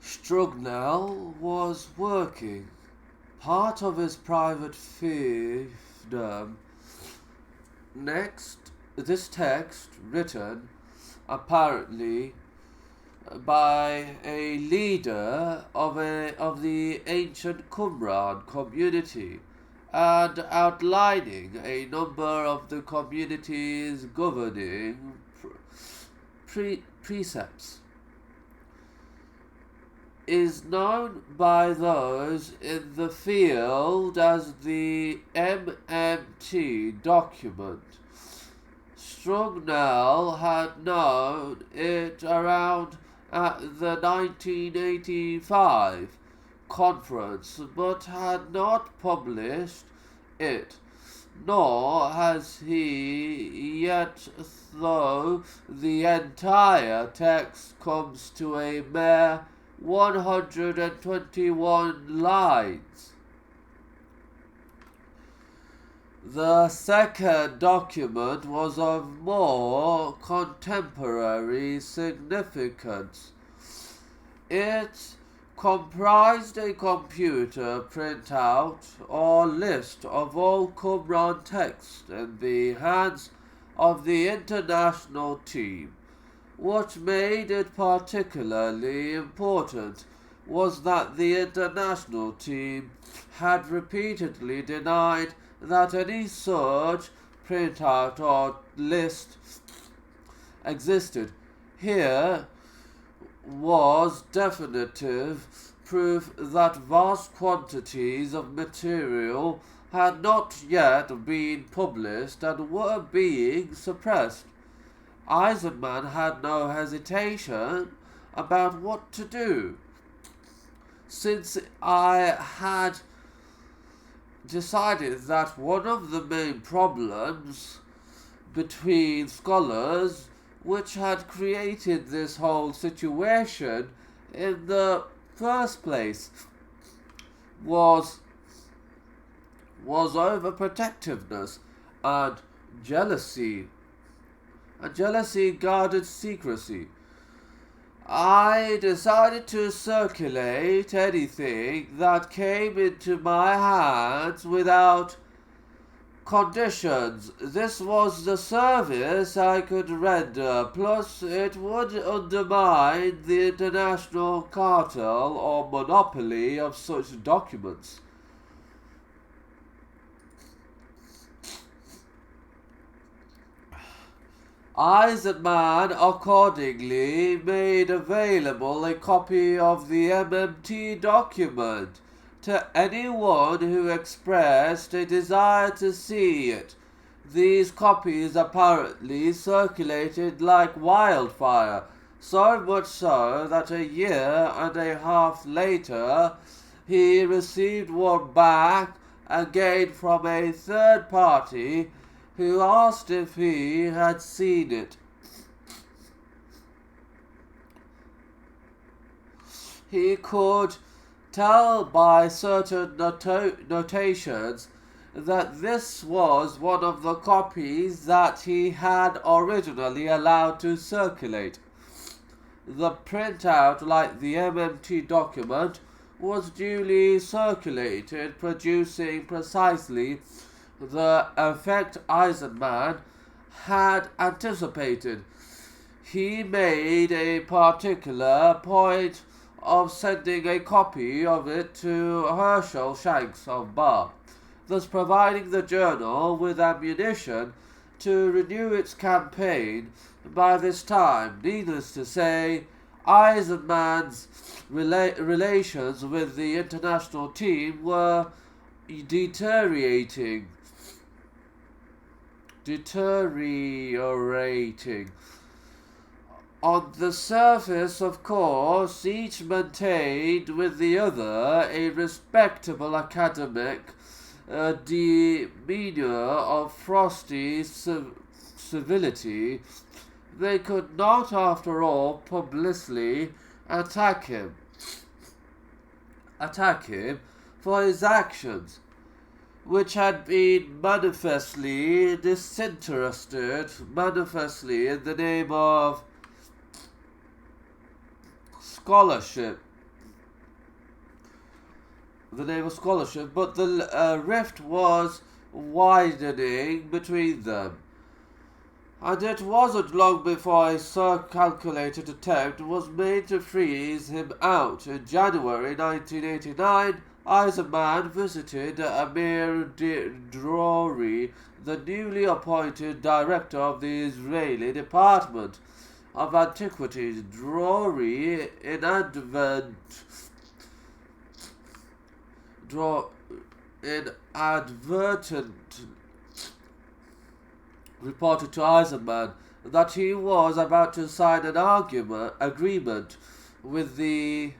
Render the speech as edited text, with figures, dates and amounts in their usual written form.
Strugnell was working part of his private fiefdom. Next, this text, written apparently by a leader of the ancient Qumran community, and outlining a number of the community's governing precepts, is known by those in the field as the MMT document. Strugnell had known it around at the 1985 conference, but had not published it, nor has he yet, though the entire text comes to a mere 121 lines. The second document was of more contemporary significance. It comprised a computer printout or list of all Qumran text in the hands of the international team. What made it particularly important was that the international team had repeatedly denied that any such printout or list existed. Here was definitive proof that vast quantities of material had not yet been published and were being suppressed. Eisenman had no hesitation about what to do. Since I had decided that one of the main problems between scholars which had created this whole situation in the first place was overprotectiveness and jealousy. And jealousy guarded secrecy. I decided to circulate anything that came into my hands without conditions. This was the service I could render, plus it would undermine the international cartel or monopoly of such documents. Eisenman accordingly made available a copy of the MMT document to anyone who expressed a desire to see it. These copies apparently circulated like wildfire, so much so that a year and a half later he received one back again from a third party who asked if he had seen it. He could tell by certain notations that this was one of the copies that he had originally allowed to circulate. The printout, like the MMT document, was duly circulated, producing precisely the effect Eisenman had anticipated. He made a particular point of sending a copy of it to Herschel Shanks of Bar, thus providing the journal with ammunition to renew its campaign. By this time, needless to say, Eisenman's relations with the international team were deteriorating. On the surface, of course, each maintained with the other a respectable academic demeanor of frosty civility. They could not, after all, publicly attack him for his actions, which had been manifestly disinterested, in the name of scholarship. the name of scholarship, but the rift was widening between them. And it wasn't long before a calculated attempt was made to freeze him out. In January 1989, Eisenman visited Amir Drori, the newly appointed director of the Israeli Department of Antiquities. Drori inadvertent reported to Eisenman that he was about to sign an agreement with the